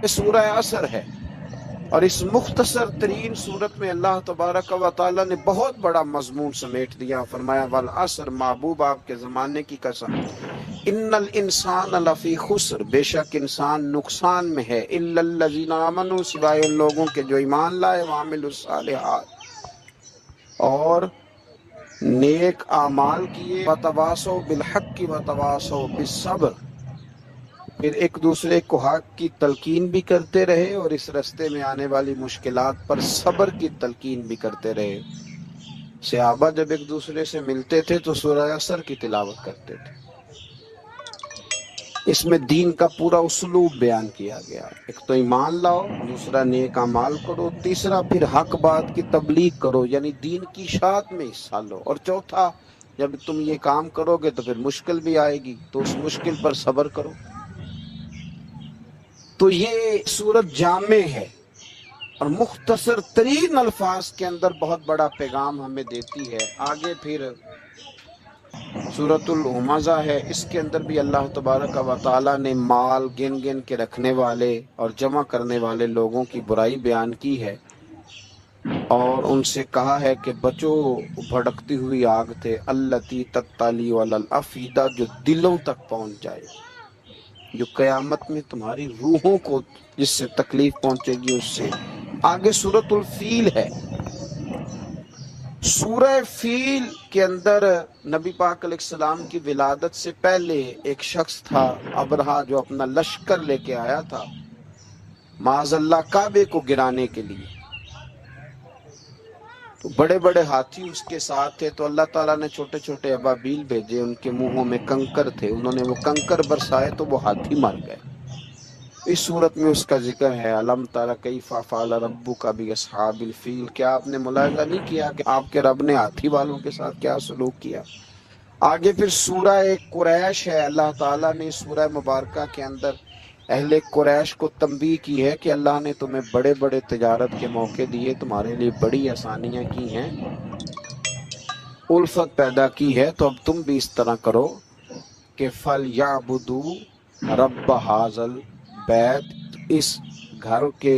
یہ سورہ عصر ہے، اور اس مختصر ترین صورت میں اللہ تبارک و تعالیٰ نے بہت بڑا مضمون سمیٹ دیا۔ فرمایا والعصر، محبوب آپ کے زمانے کی قسم، ان الانسان لفی خسر، بے شک انسان نقصان میں ہے، الا الذین آمنوا، سوائے ان لوگوں کے جو ایمان لائے، وعملوا الصالحات، اور نیک اعمال کیے، وتواصوا بالحق وتواصوا بالصبر، پھر ایک دوسرے کو حق کی تلقین بھی کرتے رہے اور اس رستے میں آنے والی مشکلات پر صبر کی تلقین بھی کرتے رہے۔ صحابہ جب ایک دوسرے سے ملتے تھے تو سورہ عصر کی تلاوت کرتے تھے۔ اس میں دین کا پورا اسلوب بیان کیا گیا، ایک تو ایمان لاؤ، دوسرا نیک اعمال کرو، تیسرا پھر حق بات کی تبلیغ کرو، یعنی دین کی اشاعت میں حصہ لو، اور چوتھا جب تم یہ کام کرو گے تو پھر مشکل بھی آئے گی، تو اس مشکل پر صبر کرو۔ تو یہ صورت جامع ہے اور مختصر ترین الفاظ کے اندر بہت بڑا پیغام ہمیں دیتی ہے۔ آگے پھر سورۃ الہمزہ ہے، اس کے اندر بھی اللہ تبارک و تعالیٰ نے مال گن گن کے رکھنے والے اور جمع کرنے والے لوگوں کی برائی بیان کی ہے، اور ان سے کہا ہے کہ بچو بھڑکتی ہوئی آگ سے، التی تطلی علی الافئدہ، جو دلوں تک پہنچ جائے، جو قیامت میں تمہاری روحوں کو جس سے تکلیف پہنچے گی اس سے۔ آگے سورۃ الفیل ہے۔ سورہ فیل کے اندر نبی پاک علیہ السلام کی ولادت سے پہلے ایک شخص تھا ابرہہ، جو اپنا لشکر لے کے آیا تھا معاذ اللہ کعبے کو گرانے کے لیے، تو بڑے بڑے ہاتھی اس کے ساتھ تھے، تو اللہ تعالیٰ نے چھوٹے چھوٹے ابابیل بھیجے، ان کے منہوں میں کنکر تھے، انہوں نے وہ کنکر برسائے تو وہ ہاتھی مر گئے۔ اس صورت میں اس کا ذکر ہے، الم تر کیف فعل ربک باصحاب الفیل، کیا آپ نے ملاحظہ نہیں کیا کہ آپ کے رب نے ہاتھی والوں کے ساتھ کیا سلوک کیا؟ آگے پھر سورہ قریش ہے۔ اللہ تعالیٰ نے سورہ مبارکہ کے اندر اہل قریش کو تنبیہ کی ہے کہ اللہ نے تمہیں بڑے بڑے تجارت کے موقع دیے، تمہارے لیے بڑی آسانیاں کی ہیں، الفت پیدا کی ہے، تو اب تم بھی اس طرح کرو کہ فَلْيَعْبُدُوا رَبَّ هَٰذَا الْبَيْتِ، اس گھر کے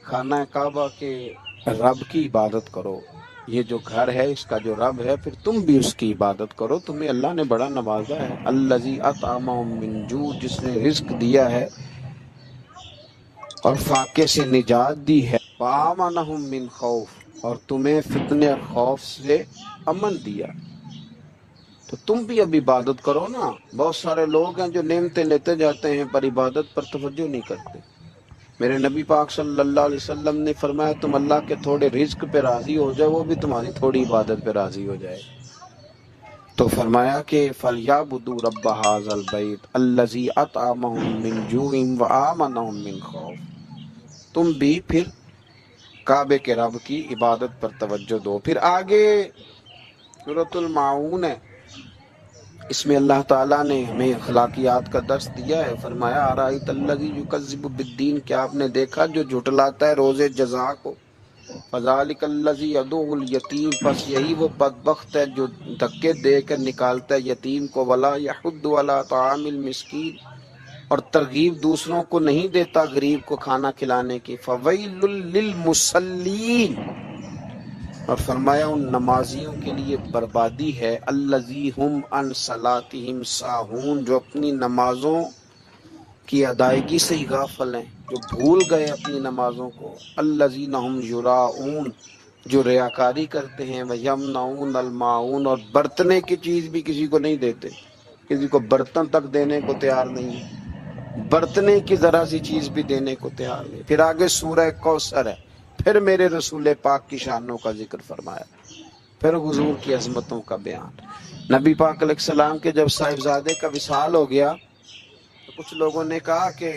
خانہ کعبہ کے رب کی عبادت کرو، یہ جو گھر ہے اس کا جو رب ہے، پھر تم بھی اس کی عبادت کرو، تمہیں اللہ نے بڑا نوازا ہے۔ الذی اطعمہم من جوع، جس نے رزق دیا ہے اور فاقے سے نجات دی ہے، وآمنہم من خوف، اور تمہیں فتنے اور خوف سے امن دیا، تو تم بھی اب عبادت کرو نا۔ بہت سارے لوگ ہیں جو نعمتیں لیتے جاتے ہیں پر عبادت پر توجہ نہیں کرتے۔ میرے نبی پاک صلی اللہ علیہ وسلم نے فرمایا تم اللہ کے تھوڑے رزق پہ راضی ہو جاؤ، وہ بھی تمہاری تھوڑی عبادت پہ راضی ہو جائے۔ تو فرمایا کہ فَلْيَعْبُدُوا رَبَّ هَٰذَا الْبَيْتِ الَّذِي أَطْعَمَهُم مِّن جُوعٍ وَآمَنَهُم مِّن خَوْفٍ، تم بھی پھر کعبے کے رب کی عبادت پر توجہ دو۔ پھر آگے سورۃ الماعون ہے، اس میں اللہ تعالیٰ نے ہمیں اخلاقیات کا درس دیا ہے۔ فرمایا ارأیت الذی یکذب بالدین، کیا آپ نے دیکھا جو جھٹلاتا ہے روز جزا کو، فذلک الذی یدعو الیتیم، پس یہی وہ بدبخت ہے جو دھکے دے کر نکالتا ہے یتیم کو، ولا یحض علی طعام المسکین، اور ترغیب دوسروں کو نہیں دیتا غریب کو کھانا کھلانے کی، فویل للمصلین، اور فرمایا ان نمازیوں کے لیے بربادی ہے، الذی ہم عن صلاتہم ساہون، جو اپنی نمازوں کی ادائیگی سے ہی غافل ہیں، جو بھول گئے اپنی نمازوں کو، الذین ہم یراؤون، جو ریاکاری کرتے ہیں، ویمنعون الماعون، اور برتنے کی چیز بھی کسی کو نہیں دیتے، کسی کو برتن تک دینے کو تیار نہیں ہے، برتنے کی ذرا سی چیز بھی دینے کو تیار نہیں۔ پھر آگے سورہ کوثر ہے، پھر میرے رسول پاک کی شانوں کا ذکر فرمایا، پھر حضور کی عظمتوں کا بیان۔ نبی پاک علیہ السلام کے جب صاحبزادے کا وصال ہو گیا تو کچھ لوگوں نے کہا کہ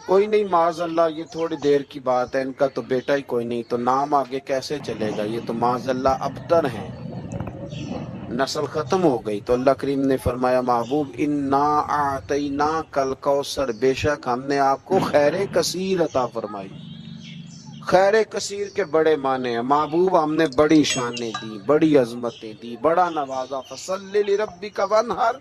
کوئی نہیں، معاذ اللہ یہ تھوڑی دیر کی بات ہے، ان کا تو بیٹا ہی کوئی نہیں، تو نام آگے کیسے چلے گا، یہ تو معاذ اللہ ابتر ہیں، نسل ختم ہو گئی۔ تو اللہ کریم نے فرمایا محبوب انا اعطیناک الکوثر، بے شک ہم نے آپ کو خیر کثیر عطا فرمائی۔ خیر کثیر کے بڑے معنی ہیں، محبوب ہم نے بڑی شانیں دی، بڑی عظمتیں دی، بڑا نوازا، فصل لربک وانحر،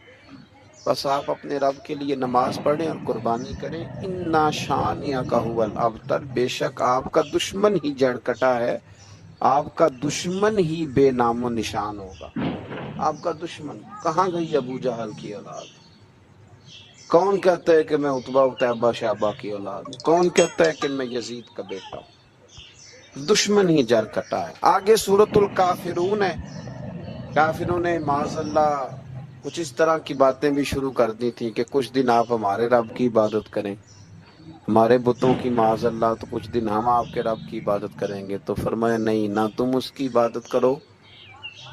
بس آپ اپنے رب کے لیے نماز پڑھیں اور قربانی کریں. انا شانئک ھو الابتر، بے شک آپ کا دشمن ہی جڑ کٹا ہے، آپ کا دشمن ہی بے نام و نشان ہوگا. آپ کا دشمن کہاں گئی ابو جہل کی اولاد؟ کون کہتا ہے کہ میں عتبہ اتیبہ شعبہ کی اولاد ہوں؟ کون کہتا ہے کہ میں یزید کا بیٹا ہوں؟ دشمن ہی جڑ کٹا ہے. آگے سورۃ الکافرون ہے. کافروں نے معاذ اللہ کچھ اس طرح کی باتیں بھی شروع کر دی تھی کہ کچھ دن آپ ہمارے رب کی عبادت کریں، ہمارے بتوں کی معاذ اللہ، تو کچھ دن ہم آپ کے رب کی عبادت کریں گے. تو فرمایا نہیں، نہ تم اس کی عبادت کرو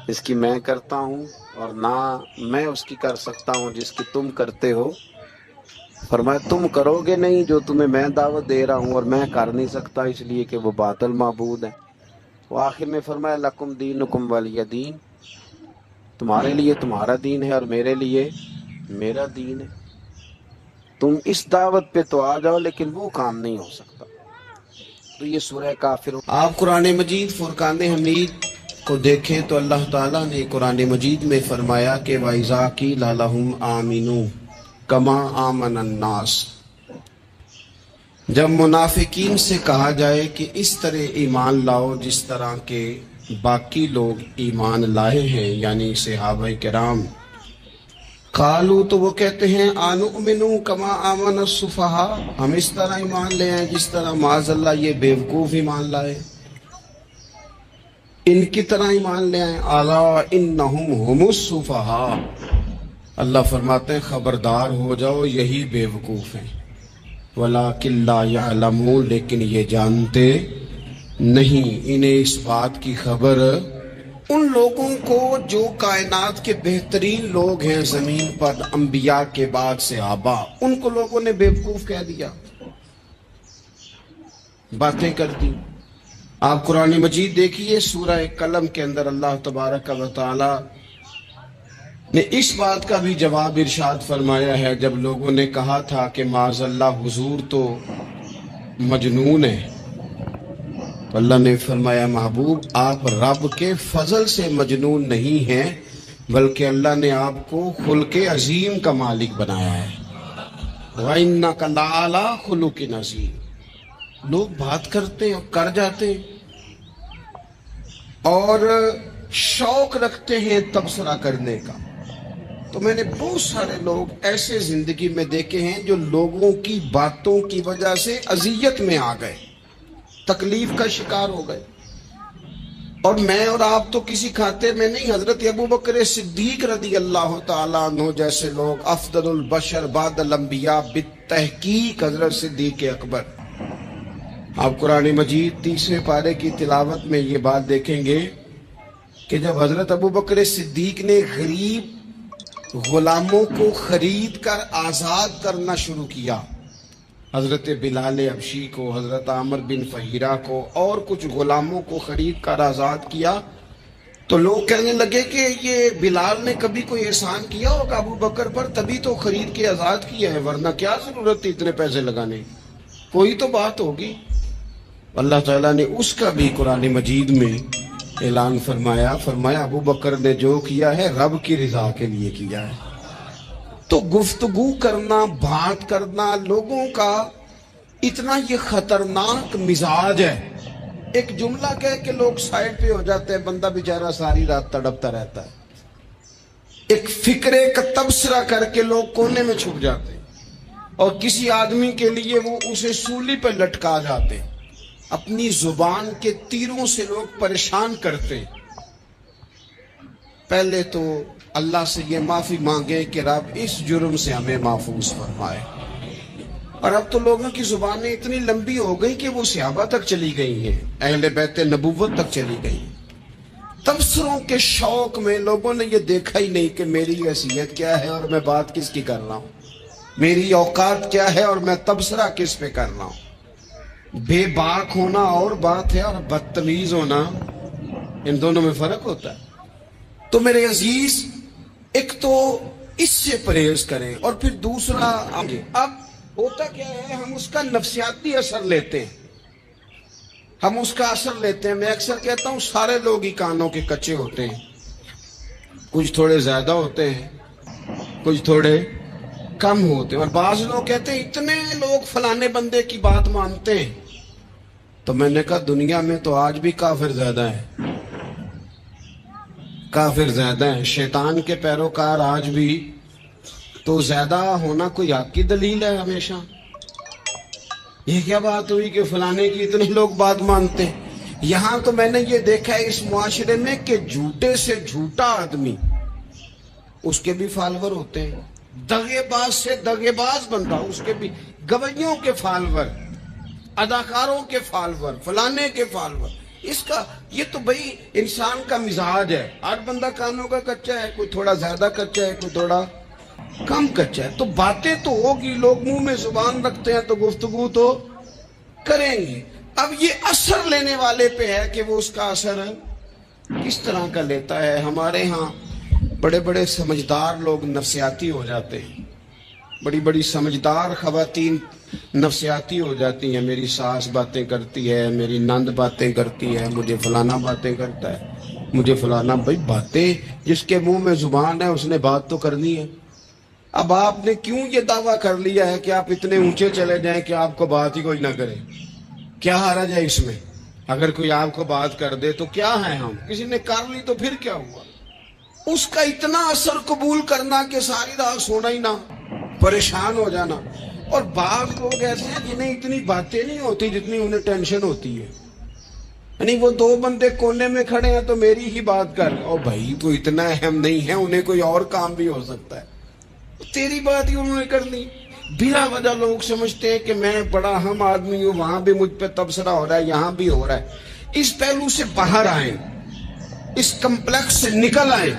جس کی میں کرتا ہوں، اور نہ میں اس کی کر سکتا ہوں جس کی تم کرتے ہو. فرمایا تم کرو گے نہیں جو تمہیں میں دعوت دے رہا ہوں، اور میں کر نہیں سکتا اس لیے کہ وہ باطل معبود ہے. وہ آخر میں فرمایا لکم دینکم ولی دین، تمہارے لیے تمہارا دین ہے اور میرے لیے میرا دین ہے. تم اس دعوت پہ تو آ جاؤ لیکن وہ کام نہیں ہو سکتا. تو یہ سورہ کافر. آپ قرآن مجید فرقان حمید کو دیکھیں تو اللہ تعالیٰ نے قرآن مجید میں فرمایا کہ وَإِذَا قِيلَ لَهُمْ آمِنُوا كَمَا آمَنَ النَّاسُ، جب منافقین سے کہا جائے کہ اس طرح ایمان لاؤ جس طرح کے باقی لوگ ایمان لائے ہیں، یعنی صحابہ کرام، قالو تو وہ کہتے ہیں آنؤمنو کما آمن السفہاء، ہم اس طرح ایمان لے آئیں جس طرح معاذ اللہ یہ بیوقوف ایمان لائے، ان کی طرح ایمان لے آئیں. الا انہم ہم السفہاء، اللہ فرماتے ہیں خبردار ہو جاؤ یہی بیوقوف ہیں. ولکن لا یعلمون، لیکن یہ جانتے نہیں. انہیں اس بات کی خبر ان لوگوں کو جو کائنات کے بہترین لوگ ہیں زمین پر، انبیاء کے بعد صحابہ، ان کو لوگوں نے بیوقوف کہہ دیا، باتیں کر دی. آپ قرآن مجید دیکھیے سورہ قلم کے اندر اللہ تبارک و تعالی نے اس بات کا بھی جواب ارشاد فرمایا ہے جب لوگوں نے کہا تھا کہ معاذ اللہ حضور تو مجنون ہے، تو اللہ نے فرمایا محبوب آپ رب کے فضل سے مجنون نہیں ہیں، بلکہ اللہ نے آپ کو خلق عظیم کا مالک بنایا ہے. وَإِنَّكَ لَعَلَىٰ خُلُقٍ عَظِيمٍ. لوگ بات کرتے ہیں اور کر جاتے ہیں اور شوق رکھتے ہیں تبصرہ کرنے کا. تو میں نے بہت سارے لوگ ایسے زندگی میں دیکھے ہیں جو لوگوں کی باتوں کی وجہ سے اذیت میں آ گئے، تکلیف کا شکار ہو گئے. اور میں اور آپ تو کسی کھاتے میں نہیں. حضرت ابوبکر صدیق رضی اللہ تعالیٰ عنہ جیسے لوگ، افضل البشر بعد الانبیاء بالتحقیق حضرت صدیق اکبر. آپ قرآن مجید 30ویں پارے کی تلاوت میں یہ بات دیکھیں گے کہ جب حضرت ابوبکر صدیق نے غریب غلاموں کو خرید کر آزاد کرنا شروع کیا، حضرت بلال حبشی کو، حضرت عامر بن فہیرہ کو اور کچھ غلاموں کو خرید کر آزاد کیا، تو لوگ کہنے لگے کہ یہ بلال نے کبھی کوئی احسان کیا ہوگا ابو بکر پر، تبھی تو خرید کے آزاد کیا ہے، ورنہ کیا ضرورت تھی اتنے پیسے لگانے، کوئی تو بات ہوگی. اللہ تعالیٰ نے اس کا بھی قرآن مجید میں اعلان فرمایا ابو بکر نے جو کیا ہے رب کی رضا کے لیے کیا ہے. تو گفتگو کرنا، بات کرنا لوگوں کا اتنا یہ خطرناک مزاج ہے. ایک جملہ کہہ کہ لوگ سائڈ پہ ہو جاتے ہیں، بندہ بیچارہ ساری رات تڑپتا رہتا ہے. ایک فکرے کا تبصرہ کر کے لوگ کونے میں چھپ جاتے ہیں، اور کسی آدمی کے لیے وہ اسے سولی پہ لٹکا جاتے ہیں. اپنی زبان کے تیروں سے لوگ پریشان کرتے ہیں. پہلے تو اللہ سے یہ معافی مانگے کہ رب اس جرم سے ہمیں محفوظ فرمائے. اور اب تو لوگوں کی زبانیں اتنی لمبی ہو گئی کہ وہ صحابہ تک چلی گئی ہیں، اہل بیت نبوت تک چلی گئی. تبصروں کے شوق میں لوگوں نے یہ دیکھا ہی نہیں کہ میری حیثیت کیا ہے اور میں بات کس کی کر رہا ہوں، میری اوقات کیا ہے اور میں تبصرہ کس پہ کر رہا ہوں. بے باک ہونا اور بات ہے اور بدتمیز ہونا، ان دونوں میں فرق ہوتا ہے. تو میرے عزیز، ایک تو اس سے پرہیز کریں، اور پھر دوسرا اب ہوتا کیا ہے، ہم اس کا نفسیاتی اثر لیتے ہیں، ہم اس کا اثر لیتے ہیں. میں اکثر کہتا ہوں سارے لوگ ہی کانوں کے کچے ہوتے ہیں، کچھ تھوڑے زیادہ ہوتے ہیں، کچھ تھوڑے کم ہوتے ہیں. اور بعض لوگ کہتے ہیں اتنے لوگ فلانے بندے کی بات مانتے ہیں. تو میں نے کہا دنیا میں تو آج بھی کافر زیادہ ہیں، کافر زیادہ ہیں، شیطان کے پیروکار آج بھی. تو زیادہ ہونا کوئی حق کی دلیل ہے ہمیشہ؟ یہ کیا بات ہوئی کہ فلانے کی اتنے لوگ بات مانتے ہیں؟ یہاں تو میں نے یہ دیکھا ہے اس معاشرے میں کہ جھوٹے سے جھوٹا آدمی، اس کے بھی فالوور ہوتے ہیں. دغے باز سے دغے باز بندہ، اس کے بھی گویوں کے فالوور، اداکاروں کے فالوور، فلانے کے فالوور. اس کا یہ تو بھئی انسان کا مزاج ہے. ہر بندہ کانوں کا کچا ہے، کوئی تھوڑا زیادہ کچا ہے، کوئی تھوڑا کم کچا ہے. تو باتیں تو ہوگی، لوگ منہ میں زبان رکھتے ہیں تو گفتگو تو کریں گے. اب یہ اثر لینے والے پہ ہے کہ وہ اس کا اثر کس طرح کا لیتا ہے. ہمارے ہاں بڑے بڑے سمجھدار لوگ نفسیاتی ہو جاتے ہیں، بڑی بڑی سمجھدار خواتین نفسیاتی ہو جاتی ہیں. میری ساس باتیں کرتی ہے، میری نند باتیں کرتی ہے، مجھے فلانا باتیں کرتا ہے، مجھے فلانا. بھائی باتیں، جس کے منہ میں زبان ہے اس نے بات تو کرنی ہے. اب آپ نے کیوں یہ دعویٰ کر لیا ہے کہ آپ اتنے اونچے چلے جائیں کہ آپ کو بات ہی کوئی نہ کرے؟ کیا حرج ہے اس میں؟ اگر کوئی آپ کو بات کر دے تو کیا ہے؟ ہم کسی نے کر لی تو پھر کیا ہوا؟ اس کا اتنا اثر قبول کرنا کہ ساری رات سونا ہی نہ، پریشان ہو جانا. اور بعض لوگ ایسے ہیں جنہیں اتنی باتیں نہیں ہوتی جتنی انہیں ٹینشن ہوتی ہے. یعنی وہ دو بندے کونے میں کھڑے ہیں تو میری ہی بات کر، اور بھائی وہ اتنا اہم نہیں ہے، انہیں کوئی اور کام بھی ہو سکتا ہے، تیری بات ہی انہوں نے کر لی. بلا وجہ لوگ سمجھتے ہیں کہ میں بڑا اہم آدمی ہوں، وہاں بھی مجھ پہ تبصرہ ہو رہا ہے، یہاں بھی ہو رہا ہے. اس پہلو سے باہر آئیں، اس کمپلیکس سے نکل آئیں.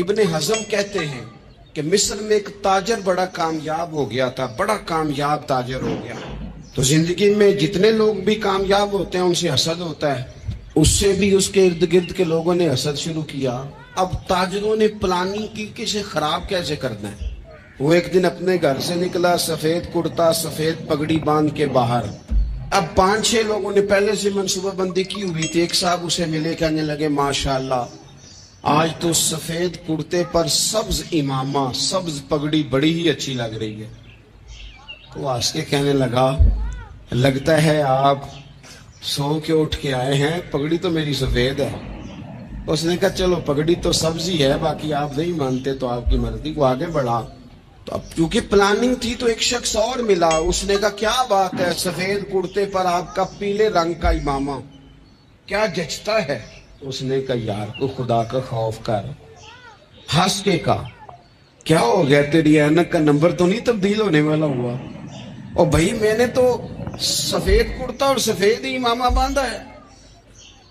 ابن حزم کہتے ہیں کہ مصر میں ایک تاجر بڑا کامیاب ہو گیا تھا، بڑا کامیاب تاجر ہو گیا. تو زندگی میں جتنے لوگ بھی کامیاب ہوتے ہیں ان سے حسد ہوتا ہے. اس سے بھی اس کے ارد گرد کے لوگوں نے حسد شروع کیا. اب تاجروں نے پلاننگ کی کہ اسے خراب کیسے کرنا ہے. وہ ایک دن اپنے گھر سے نکلا، سفید کرتا سفید پگڑی باندھ کے باہر. اب 5-6 لوگوں نے پہلے سے منصوبہ بندی کی ہوئی تھی. ایک صاحب اسے ملے، کہنے لگے ماشاءاللہ آج تو سفید کرتے پر سبز امامہ، سبز پگڑی بڑی ہی اچھی لگ رہی ہے. تو ہنس کے کہنے لگا لگتا ہے آپ سو کے اٹھ کے آئے ہیں، پگڑی تو میری سفید ہے. اس نے کہا چلو پگڑی تو سبز ہی ہے، باقی آپ نہیں مانتے تو آپ کی مرضی. وہ آگے بڑھا. تو اب کیونکہ پلاننگ تھی تو ایک شخص اور ملا. اس نے کہا کیا بات ہے، سفید کرتے پر آپ کا پیلے رنگ کا امامہ کیا جچتا ہے. اس نے کہا یار کو خدا کا خوف کر. ہنس کے کہا کیا ہو گیا، تیری اینک کا نمبر تو نہیں تبدیل ہونے والا ہوا؟ اور بھائی میں نے تو سفید کرتا اور سفید ہی امامہ باندھا ہے.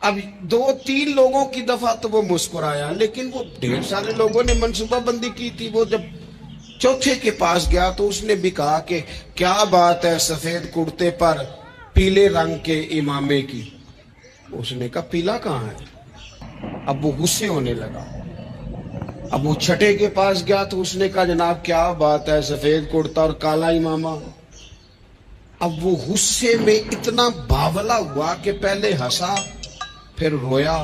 اب 2-3 لوگوں کی دفعہ تو وہ مسکرایا، لیکن وہ ڈھیر سارے لوگوں نے منصوبہ بندی کی تھی. وہ جب چوتھے کے پاس گیا تو اس نے بھی کہا کہ کیا بات ہے سفید کرتے پر پیلے رنگ کے امامے کی. اس نے کہا پیلا کہاں ہے. اب وہ غصے ہونے لگا. اب وہ چھٹے کے پاس گیا تو اس نے کہا جناب کیا بات ہے سفید کرتا اور کالا امامہ. اب وہ غصے میں اتنا باولا ہوا کہ پہلے ہنسا پھر رویا.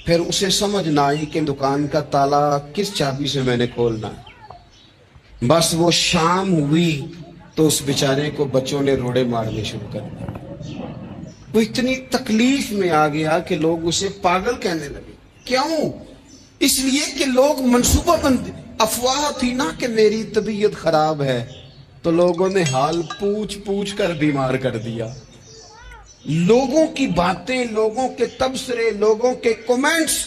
پھر اسے سمجھ نہ آئی کہ دکان کا تالا کس چابی سے میں نے کھولنا ہے. بس وہ شام ہوئی تو اس بیچارے کو بچوں نے روڑے مارنے شروع کر دیے. وہ اتنی تکلیف میں آ گیا کہ لوگ اسے پاگل کہنے لگے. کیوں؟ اس لیے کہ لوگ منصوبہ بندی، افواہ تھی نا کہ میری طبیعت خراب ہے، تو لوگوں نے حال پوچھ پوچھ کر بیمار کر دیا. لوگوں کی باتیں، لوگوں کے تبصرے، لوگوں کے کومنٹس.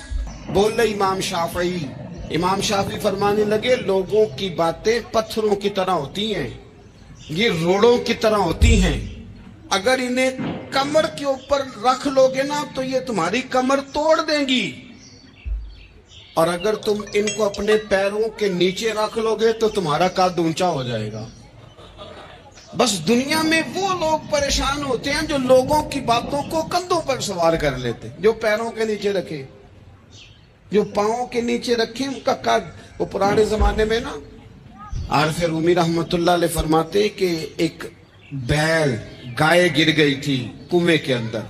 بولے امام شافعی. امام شافعی فرمانے لگے لوگوں کی باتیں پتھروں کی طرح ہوتی ہیں، یہ روڑوں کی طرح ہوتی ہیں. اگر انہیں کمر کے اوپر رکھ لو گے نا تو یہ تمہاری کمر توڑ دیں گی، اور اگر تم ان کو اپنے پیروں کے نیچے رکھ لو گے تو تمہارا قد اونچا ہو جائے گا. بس دنیا میں وہ لوگ پریشان ہوتے ہیں جو لوگوں کی باتوں کو کندھوں پر سوار کر لیتے. جو پیروں کے نیچے رکھے، جو پاؤں کے نیچے رکھے ان کا قد. وہ پرانے زمانے میں نا عارف رومی رحمت اللہ علیہ فرماتے کہ ایک بیل گائے گر گئی تھی کنویں کے اندر.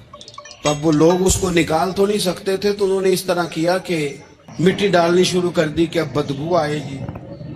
تو اب وہ لوگ اس کو نکال تو نہیں سکتے تھے، تو انہوں نے اس طرح کیا کہ مٹی ڈالنی شروع کر دی کہ اب بدبو آئے گی.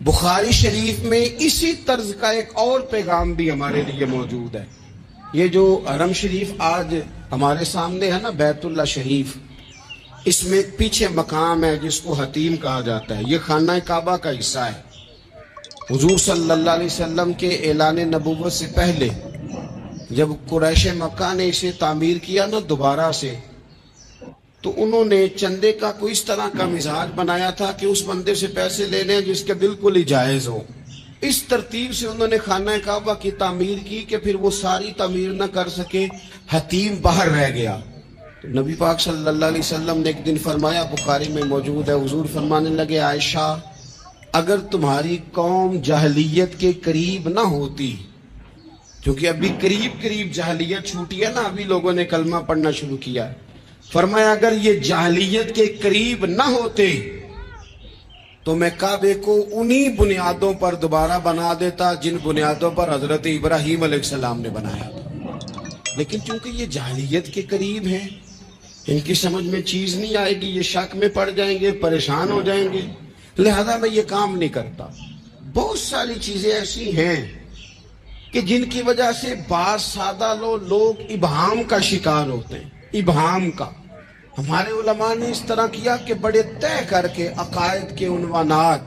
بخاری شریف میں اسی طرز کا ایک اور پیغام بھی ہمارے لیے موجود ہے۔ یہ جو حرم شریف آج ہمارے سامنے ہے نا، بیت اللہ شریف، اس میں پیچھے مقام ہے جس کو حتیم کہا جاتا ہے، یہ خانہ کعبہ کا حصہ ہے۔ حضور صلی اللہ علیہ وسلم کے اعلان نبوت سے پہلے جب قریش مکہ نے اسے تعمیر کیا نا دوبارہ سے، تو انہوں نے چندے کا کوئی اس طرح کا مزاج بنایا تھا کہ اس بندے سے پیسے لے لیں جس کے بالکل ہی جائز ہو۔ اس ترتیب سے انہوں نے خانہ کعبہ کی تعمیر کی کہ پھر وہ ساری تعمیر نہ کر سکے، حتیم باہر رہ گیا۔ تو نبی پاک صلی اللہ علیہ وسلم نے ایک دن فرمایا، بخاری میں موجود ہے، حضور فرمانے لگے، عائشہ اگر تمہاری قوم جاہلیت کے قریب نہ ہوتی، کیونکہ ابھی قریب جاہلیت چھوٹی ہے نا، ابھی لوگوں نے کلمہ پڑھنا شروع کیا ہے، فرمایا اگر یہ جاہلیت کے قریب نہ ہوتے تو میں کعبے کو انہی بنیادوں پر دوبارہ بنا دیتا جن بنیادوں پر حضرت ابراہیم علیہ السلام نے بنایا تھا۔ لیکن چونکہ یہ جاہلیت کے قریب ہیں، ان کی سمجھ میں چیز نہیں آئے گی، یہ شک میں پڑ جائیں گے، پریشان ہو جائیں گے، لہذا میں یہ کام نہیں کرتا۔ بہت ساری چیزیں ایسی ہیں کہ جن کی وجہ سے بعض سادہ لوگ ابہام کا شکار ہوتے ہیں، ابہام کا۔ ہمارے علماء نے اس طرح کیا کہ بڑے طے کر کے عقائد کے عنوانات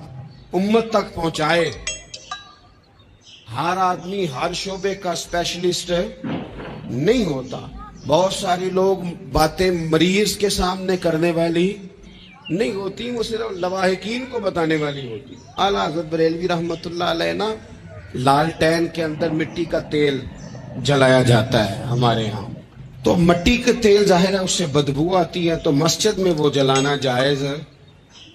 امت تک پہنچائے۔ ہر آدمی ہر شعبے کا اسپیشلسٹ نہیں ہوتا، بہت سارے لوگ باتیں مریض کے سامنے کرنے والی نہیں ہوتی، وہ صرف لواحقین کو بتانے والی ہوتی۔ اعلیٰ حضرت بریلوی رحمت اللہ علیہ نا، لالٹین کے اندر مٹی کا تیل جلایا جاتا ہے ہمارے ہاں، تو مٹی کا تیل ظاہر ہے اس سے بدبو آتی ہے، تو مسجد میں وہ جلانا جائز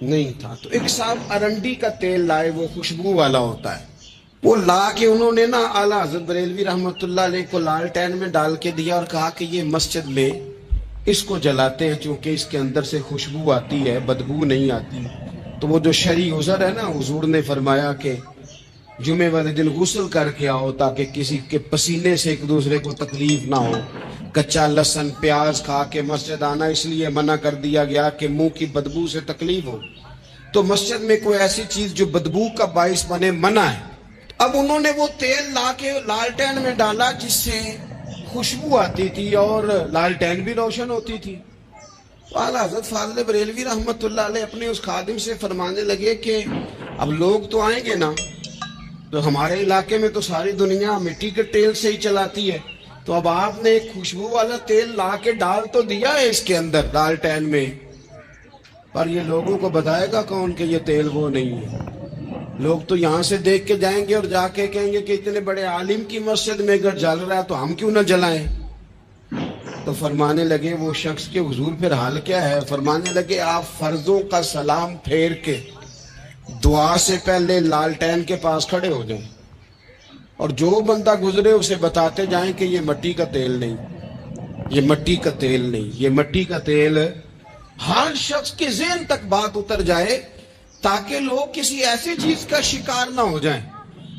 نہیں تھا۔ تو ایک صاحب ارنڈی کا تیل لائے، وہ خوشبو والا ہوتا ہے، وہ لا کے انہوں نے نا اعلیٰ حضرت بریلوی رحمت اللہ علیہ کو لالٹین میں ڈال کے دیا اور کہا کہ یہ مسجد میں اس کو جلاتے ہیں چونکہ اس کے اندر سے خوشبو آتی ہے، بدبو نہیں آتی۔ تو وہ جو شرعی عذر ہے نا، حضور نے فرمایا کہ جمعے والے دن غسل کر کے آؤ تاکہ کسی کے پسینے سے ایک دوسرے کو تکلیف نہ ہو۔ کچا لہسن پیاز کھا کے مسجد آنا اس لیے منع کر دیا گیا کہ منہ کی بدبو سے تکلیف ہو، تو مسجد میں کوئی ایسی چیز جو بدبو کا باعث بنے منع ہے۔ اب انہوں نے وہ تیل لا کے لالٹین میں ڈالا جس سے خوشبو آتی تھی اور لالٹین بھی روشن ہوتی تھی۔ اعلیٰ حضرت فاضل بریلوی رحمت اللہ علیہ اپنے اس خادم سے فرمانے لگے کہ اب لوگ تو آئیں گے نا، تو ہمارے علاقے میں تو ساری دنیا مٹی کے تیل سے ہی چلاتی ہے، تو اب آپ نے ایک خوشبو والا تیل لا کے ڈال تو دیا ہے اس کے اندر لالٹین میں، پر یہ لوگوں کو بتائے گا کون کہ یہ تیل وہ نہیں ہے؟ لوگ تو یہاں سے دیکھ کے جائیں گے اور جا کے کہیں گے کہ اتنے بڑے عالم کی مسجد میں اگر جل رہا ہے تو ہم کیوں نہ جلائیں؟ تو فرمانے لگے وہ شخص کے حضور پھر حال کیا ہے؟ فرمانے لگے آپ فرضوں کا سلام پھیر کے دعا سے پہلے لالٹین کے پاس کھڑے ہو جائیں اور جو بندہ گزرے اسے بتاتے جائیں کہ یہ مٹی کا تیل نہیں، یہ مٹی کا تیل نہیں، یہ مٹی کا تیل۔ ہر شخص کے ذہن تک بات اتر جائے تاکہ لوگ کسی ایسی چیز کا شکار نہ ہو جائیں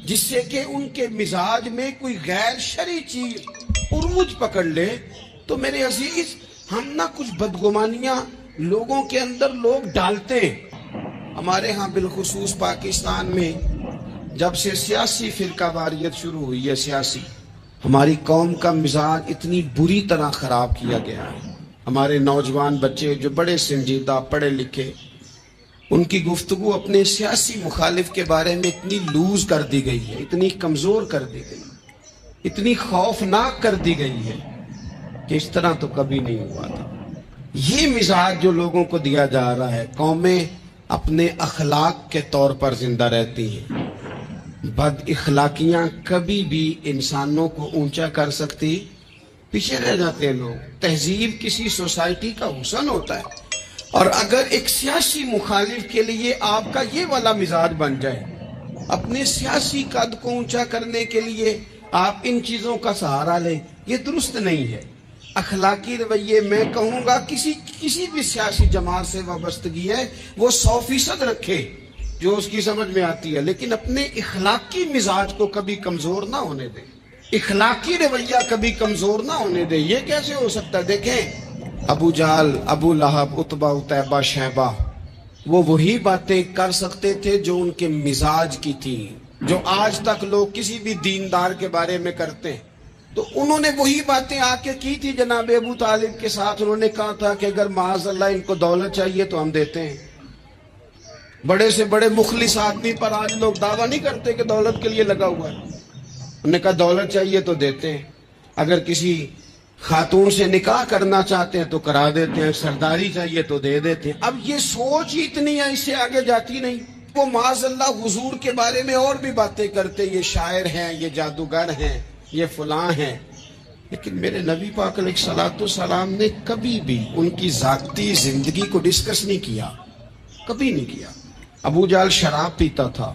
جس سے کہ ان کے مزاج میں کوئی غیر شرعی چیز عروج پکڑ لے۔ تو میرے عزیز، ہم نہ کچھ بدگمانیاں لوگوں کے اندر لوگ ڈالتے ہیں۔ ہمارے ہاں بالخصوص پاکستان میں جب سے سیاسی فرقہ واریت شروع ہوئی ہے، سیاسی، ہماری قوم کا مزاج اتنی بری طرح خراب کیا گیا ہے۔ ہمارے نوجوان بچے جو بڑے سنجیدہ پڑھے لکھے، ان کی گفتگو اپنے سیاسی مخالف کے بارے میں اتنی لوز کر دی گئی ہے، اتنی کمزور کر دی گئی، اتنی خوفناک کر دی گئی ہے کہ اس طرح تو کبھی نہیں ہوا تھا۔ یہ مزاج جو لوگوں کو دیا جا رہا ہے، قومیں اپنے اخلاق کے طور پر زندہ رہتی ہیں، بد اخلاقیاں کبھی بھی انسانوں کو اونچا کر سکتی، پیچھے رہ جاتے ہیں لوگ۔ تہذیب کسی سوسائٹی کا حسن ہوتا ہے، اور اگر ایک سیاسی مخالف کے لیے آپ کا یہ والا مزاج بن جائے، اپنے سیاسی قد کو اونچا کرنے کے لیے آپ ان چیزوں کا سہارا لیں، یہ درست نہیں ہے۔ اخلاقی رویے میں کہوں گا کسی بھی سیاسی جماعت سے وابستگی ہے وہ 100% رکھے جو اس کی سمجھ میں آتی ہے، لیکن اپنے اخلاقی مزاج کو کبھی کمزور نہ ہونے دے، اخلاقی رویہ کبھی کمزور نہ ہونے دے۔ یہ کیسے ہو سکتا ہے؟ دیکھیں ابو جہل، ابو لہب، عتبہ، عتیبہ، شیبہ، وہ وہی باتیں کر سکتے تھے جو ان کے مزاج کی تھی، جو آج تک لوگ کسی بھی دیندار کے بارے میں کرتے ہیں۔ تو انہوں نے وہی باتیں آ کے کی تھی جناب ابو طالب کے ساتھ۔ انہوں نے کہا تھا کہ اگر معاذ اللہ ان کو دولت چاہیے تو ہم دیتے ہیں۔ بڑے سے بڑے مخلص آدمی پر آج لوگ دعویٰ نہیں کرتے کہ دولت کے لیے لگا ہوا ہے۔ انہوں نے کہا دولت چاہیے تو دیتے ہیں، اگر کسی خاتون سے نکاح کرنا چاہتے ہیں تو کرا دیتے ہیں، سرداری چاہیے تو دے دیتے ہیں۔ اب یہ سوچ ہی اتنی ہے، اس سے آگے جاتی نہیں۔ وہ معاذ اللہ حضور کے بارے میں اور بھی باتیں کرتے، یہ شاعر ہیں، یہ جادوگر ہیں، یہ فلاں ہیں، لیکن میرے نبی پاک علیہ الصلوۃ والسلام نے کبھی بھی ان کی ذاتی زندگی کو ڈسکس نہیں کیا، کبھی نہیں کیا۔ ابو جہل شراب پیتا تھا،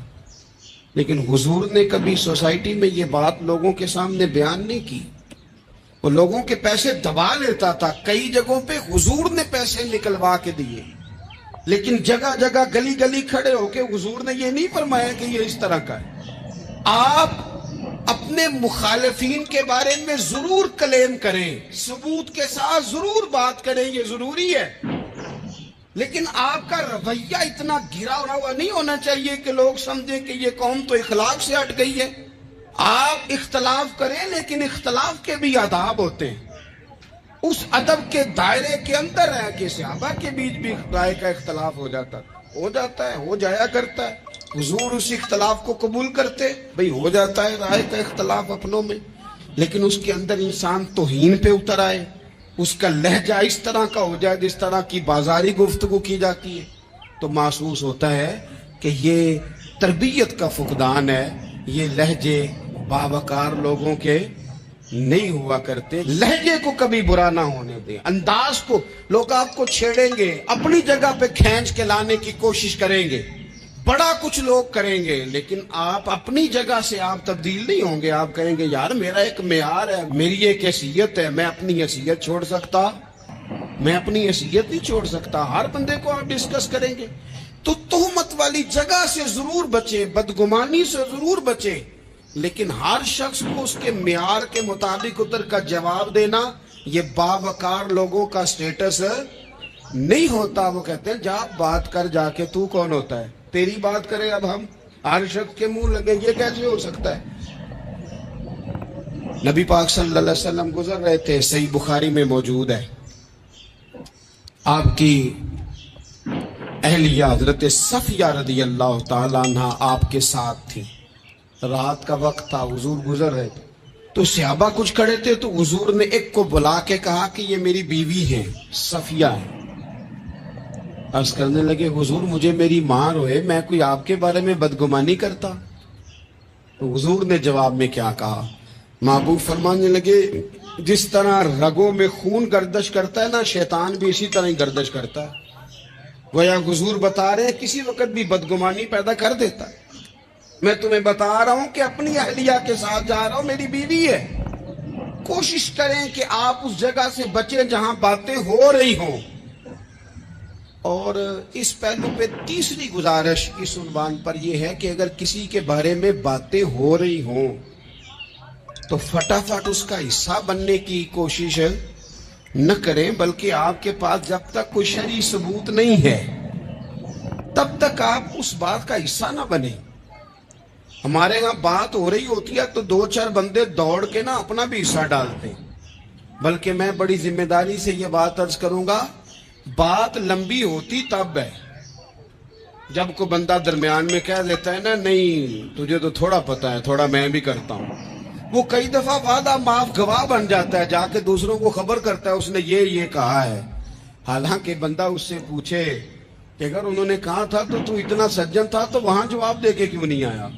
لیکن حضور نے کبھی سوسائٹی میں یہ بات لوگوں کے سامنے بیان نہیں کی۔ وہ لوگوں کے پیسے دبا لیتا تھا، کئی جگہوں پہ حضور نے پیسے نکلوا کے دیے، لیکن جگہ جگہ گلی گلی کھڑے ہو کے حضور نے یہ نہیں فرمایا کہ یہ اس طرح کا ہے۔ آپ اپنے مخالفین کے بارے میں ضرور کلیم کریں، ثبوت کے ساتھ ضرور بات کریں، یہ ضروری ہے، لیکن آپ کا رویہ اتنا گرا ہوا نہیں ہونا چاہیے کہ لوگ سمجھیں کہ یہ قوم تو اخلاق سے ہٹ گئی ہے۔ آپ اختلاف کریں، لیکن اختلاف کے بھی آداب ہوتے ہیں، اس ادب کے دائرے کے اندر ہے کہ صحابہ کے بیچ بھی رائے کا اختلاف ہو جاتا ہے، ہو جایا کرتا ہے۔ حضور اس اختلاف کو قبول کرتے، بھئی ہو جاتا ہے رائے کا اختلاف اپنوں میں، لیکن اس کے اندر انسان توہین پہ اتر آئے، اس کا لہجہ اس طرح کا ہو جائے جس طرح کی بازاری گفتگو کی جاتی ہے، تو محسوس ہوتا ہے کہ یہ تربیت کا فقدان ہے۔ یہ لہجے باوقار لوگوں کے نہیں ہوا کرتے۔ لہجے کو کبھی برا نہ ہونے دیں، انداز کو لوگ آپ کو چھیڑیں گے، اپنی جگہ پہ کھینچ کے لانے کی کوشش کریں گے، بڑا کچھ لوگ کریں گے، لیکن آپ اپنی جگہ سے آپ تبدیل نہیں ہوں گے۔ آپ کہیں گے یار میرا ایک معیار ہے، میری ایک حیثیت ہے، میں اپنی حیثیت چھوڑ سکتا؟ میں اپنی حیثیت نہیں چھوڑ سکتا۔ ہر بندے کو آپ ڈسکس کریں گے تو تہمت والی جگہ سے ضرور بچیں، بدگمانی سے ضرور بچیں، لیکن ہر شخص کو اس کے معیار کے مطابق اتر کا جواب دینا یہ باوقار لوگوں کا سٹیٹس نہیں ہوتا۔ وہ کہتے ہیں جا بات کر جا کے، تو کون ہوتا ہے تیری بات کرے؟ اب ہم ہر شخص کے منہ لگے، یہ کیسے ہو سکتا ہے؟ نبی پاک صلی اللہ علیہ وسلم گزر رہے تھے، صحیح بخاری میں موجود ہے، آپ کی اہلیہ حضرت صفیہ رضی اللہ تعالیٰ عنہ آپ کے ساتھ تھی۔ رات کا وقت تھا، حضور گزر رہے تھے، تو صحابہ کچھ کھڑے تھے، تو حضور نے ایک کو بلا کے کہا کہ یہ میری بیوی ہے، صفیہ ہے۔ عرض کرنے لگے حضور مجھے میری ماں روئے، میں کوئی آپ کے بارے میں بدگمانی کرتا؟ تو حضور نے جواب میں کیا کہا؟ محبوب فرمانے لگے جس طرح رگوں میں خون گردش کرتا ہے نا، شیطان بھی اسی طرح ہی گردش کرتا ہے۔ گویا حضور بتا رہے ہیں کسی وقت بھی بدگمانی پیدا کر دیتا ہے۔ میں تمہیں بتا رہا ہوں کہ اپنی اہلیہ کے ساتھ جا رہا ہوں، میری بیوی ہے۔ کوشش کریں کہ آپ اس جگہ سے بچیں جہاں باتیں ہو رہی ہوں۔ اور اس پہلو پہ تیسری گزارش اس عنوان پر یہ ہے کہ اگر کسی کے بارے میں باتیں ہو رہی ہوں تو فٹافٹ اس کا حصہ بننے کی کوشش نہ کریں، بلکہ آپ کے پاس جب تک کوئی شرعی ثبوت نہیں ہے تب تک آپ اس بات کا حصہ نہ بنیں۔ ہمارے ہاں بات ہو رہی ہوتی ہے تو دو چار بندے دوڑ کے نا اپنا بھی حصہ ڈالتے ہیں، بلکہ میں بڑی ذمہ داری سے یہ بات عرض کروں گا، بات لمبی ہوتی تب ہے جب کوئی بندہ درمیان میں کہہ دیتا ہے نا نہیں تجھے تو تھوڑا پتا ہے، تھوڑا میں بھی کرتا ہوں۔ وہ کئی دفعہ وعدہ معاف گواہ بن جاتا ہے، جا کے دوسروں کو خبر کرتا ہے اس نے یہ کہا ہے، حالانکہ بندہ اس سے پوچھے کہ اگر انہوں نے کہا تھا تو اتنا سجن تھا تو وہاں جواب دے کے کیوں نہیں آیا؟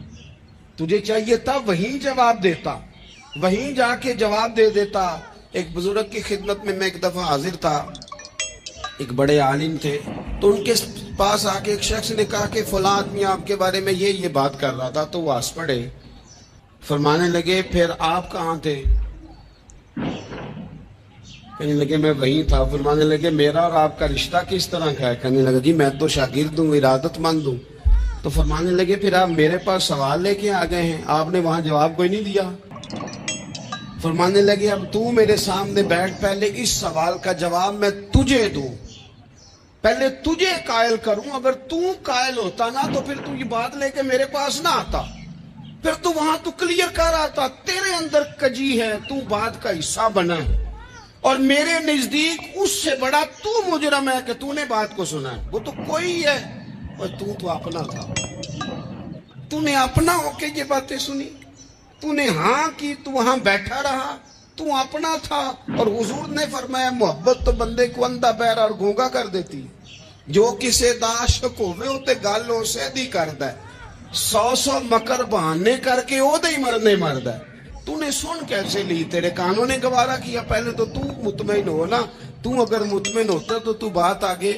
تجھے چاہیے تھا وہیں جواب دیتا، وہیں جا کے جواب دے دیتا۔ ایک بزرگ کی خدمت میں ایک دفعہ حاضر تھا، ایک بڑے عالم تھے، تو ان کے پاس آ کے ایک شخص نے کہا کہ فلاں آدمی آپ کے بارے میں یہ بات کر رہا تھا، تو وہ ہنس پڑے، فرمانے لگے پھر آپ کہاں تھے؟ کہنے لگے میں وہیں تھا۔ فرمانے لگے میرا اور آپ کا رشتہ کس طرح کا ہے؟ کہنے لگا جی میں تو شاگرد ہوں، ارادت مند ہوں۔ تو فرمانے لگے پھر آپ میرے پاس سوال لے کے آ گئے ہیں، آپ نے وہاں جواب کوئی نہیں دیا۔ فرمانے لگے اب تو میرے سامنے بیٹھ، پہلے اس سوال کا جواب میں تجھے دوں، پہلے تجھے قائل کروں، اگر تو قائل ہوتا نا تو پھر تو یہ بات لے کے میرے پاس نہ آتا، پھر تو وہاں تو کلیئر کر آتا، تیرے اندر کجی ہے، تو بات کا حصہ بنا ہے، اور میرے نزدیک اس سے بڑا تو مجرم ہے کہ تو نے بات کو سنا ہے، وہ تو کوئی ہے، اور تو اپنا تھا، تو نے اپنا ہو کے یہ باتیں سنی، تو نے ہاں کی، تو وہاں بیٹھا رہا، تو اپنا تھا۔ اور حضور نے فرمایا محبت تو بندے کو اندھا بہرا اور گونگا کر دیتی، جو کسے دا عاشق ہوئے ہوتے گل ہو سیدھی کردا ہے، 100 مکر بہانے کر کے او دے ہی مرنے مرد ہے۔ تو نے سن کیسے لی؟ تیرے کانوں نے گوارا کیا؟ پہلے تو مطمئن ہو نا، تو اگر مطمئن ہوتا تو بات آگے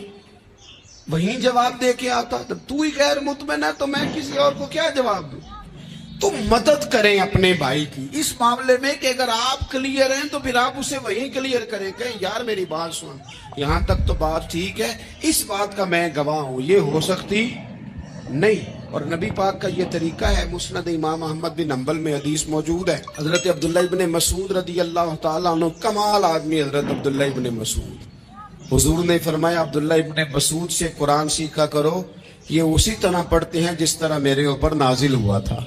وہیں جواب دے کے آتا، تو ہی غیر مطمئن ہے تو میں کسی اور کو کیا جواب دوں؟ تو مدد کریں اپنے بھائی کی اس معاملے میں کہ اگر آپ کلیئر ہیں تو پھر آپ اسے وہیں کلیئر کریں کہ یار میری بات سن، یہاں تک تو بات ٹھیک ہے، اس بات کا میں گواہ ہوں، یہ ہو سکتی نہیں۔ اور نبی پاک کا یہ طریقہ ہے، مسند امام احمد بن حنبل میں حدیث موجود ہے، حضرت عبداللہ ابن مسعود رضی اللہ تعالیٰ عنہ، کمال آدمی حضرت عبداللہ ابن مسعود، حضور نے فرمایا عبداللہ ابن مسعود سے قرآن سیکھا کرو، یہ اسی طرح پڑھتے ہیں جس طرح میرے اوپر نازل ہوا تھا۔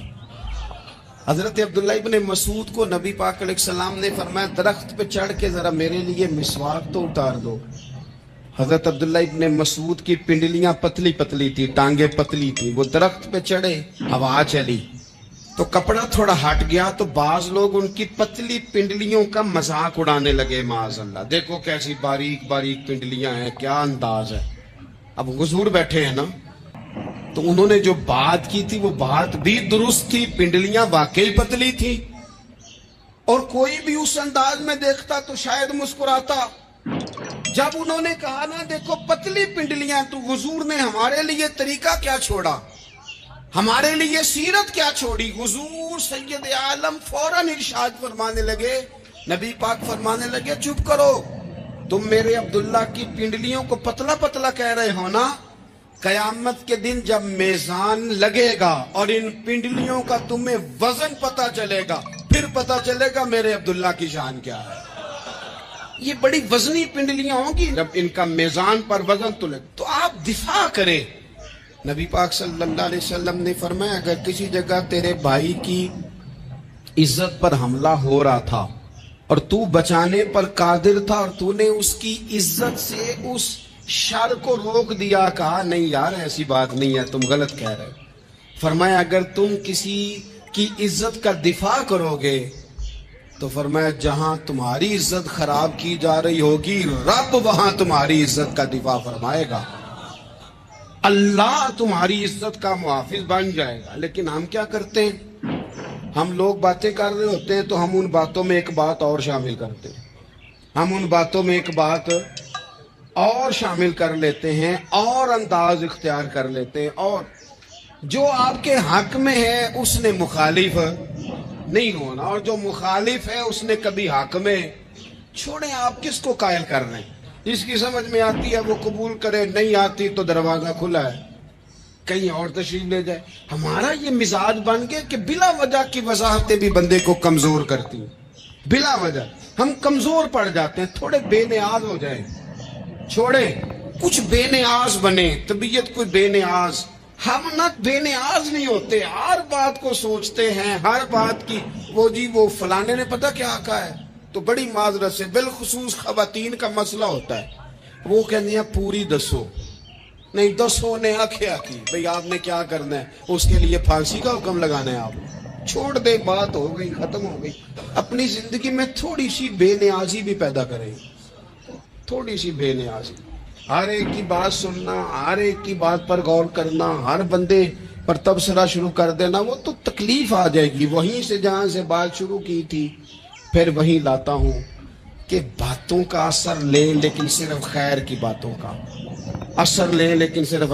حضرت عبداللہ ابن مسعود کو نبی پاک علیہ السلام نے فرمایا درخت پہ چڑھ کے ذرا میرے لیے مسواک تو اتار دو۔ حضرت عبداللہ ابن مسعود کی پنڈلیاں پتلی پتلی تھی، ٹانگیں پتلی تھی، وہ درخت پہ چڑھے، ہوا چلی تو کپڑا تھوڑا ہٹ گیا تو بعض لوگ ان کی پتلی پنڈلیوں کا مذاق اڑانے لگے، معاذ اللہ، دیکھو کیسی باریک باریک پنڈلیاں ہیں، کیا انداز ہے۔ اب حضور بیٹھے ہیں نا، تو انہوں نے جو بات کی تھی وہ بات بھی درست تھی، پنڈلیاں واقعی پتلی تھی، اور کوئی بھی اس انداز میں دیکھتا تو شاید مسکراتا۔ جب انہوں نے کہا نا دیکھو پتلی پنڈلیاں، تو حضور نے ہمارے لیے طریقہ کیا چھوڑا، ہمارے لیے سیرت کیا چھوڑی۔ حضور سید عالم فوراً ارشاد فرمانے لگے، نبی پاک فرمانے لگے چپ کرو، تم میرے عبداللہ کی پنڈلیوں کو پتلا پتلا کہہ رہے ہو نا، قیامت کے دن جب میزان لگے گا اور ان پنڈلیوں کا تمہیں وزن پتا چلے گا، پھر پتا چلے گا میرے عبداللہ کی شان کیا ہے۔ یہ بڑی وزنی پنڈلیاں ہوں گی، جب ان کا میزان پر وزن تلے تو آپ دفاع کریں۔ نبی پاک صلی اللہ علیہ وسلم نے فرمایا اگر کسی جگہ تیرے بھائی کی عزت پر حملہ ہو رہا تھا اور تو بچانے پر قادر تھا اور تو نے اس کی عزت سے اس شر کو روک دیا، کہا نہیں یار ایسی بات نہیں ہے، تم غلط کہہ رہے ہو، فرمایا اگر تم کسی کی عزت کا دفاع کرو گے تو فرمایا جہاں تمہاری عزت خراب کی جا رہی ہوگی رب وہاں تمہاری عزت کا دفاع فرمائے گا، اللہ تمہاری عزت کا محافظ بن جائے گا۔ لیکن ہم کیا کرتے ہیں، ہم لوگ باتیں کر رہے ہوتے ہیں تو ہم ان باتوں میں ایک بات اور شامل کرتے ہیں، ہم ان باتوں میں ایک بات اور شامل کر لیتے ہیں اور انداز اختیار کر لیتے ہیں، اور جو آپ کے حق میں ہے اس نے مخالف نہیں ہونا، اور جو مخالف ہے اس نے کبھی حق میں چھوڑیں، آپ کس کو قائل کر رہے ہیں؟ جس کی سمجھ میں آتی ہے وہ قبول کرے، نہیں آتی تو دروازہ کھلا ہے، کہیں اور تشریف لے جائے۔ ہمارا یہ مزاج بن گیا کہ بلا وجہ کی وضاحتیں بھی بندے کو کمزور کرتی ہیں، بلا وجہ ہم کمزور پڑ جاتے ہیں، تھوڑے بے نیاز ہو جائیں، چھوڑیں کچھ بے نیاز بنے، طبیعت کوئی بے نیاز، ہم نہ بے نیاز نہیں ہوتے، ہر بات کو سوچتے ہیں، ہر بات کی وہ جی وہ فلانے نے پتہ کیا کہا ہے، تو بڑی معذرت سے بالخصوص خواتین کا مسئلہ ہوتا ہے، وہ کہتے ہیں پوری دسو، نہیں دسو نے آخیا کی بھئی آپ نے کیا کرنا ہے، اس کے لیے پھانسی کا حکم لگانا ہے، آپ چھوڑ دے، بات ہو گئی ختم ہو گئی۔ اپنی زندگی میں تھوڑی سی بے نیازی بھی پیدا کریں، تھوڑی سی بے نیازی، ہر ایک کی بات سننا، ہر ایک کی بات پر غور کرنا، ہر بندے پر تبصرہ شروع کر دینا، وہ تو تکلیف آ جائے گی۔ وہیں سے جہاں سے بات شروع کی تھی پھر وہیں لاتا ہوں کہ باتوں کا اثر لیں لیکن صرف خیر کی باتوں کا اثر لیں، لیکن صرف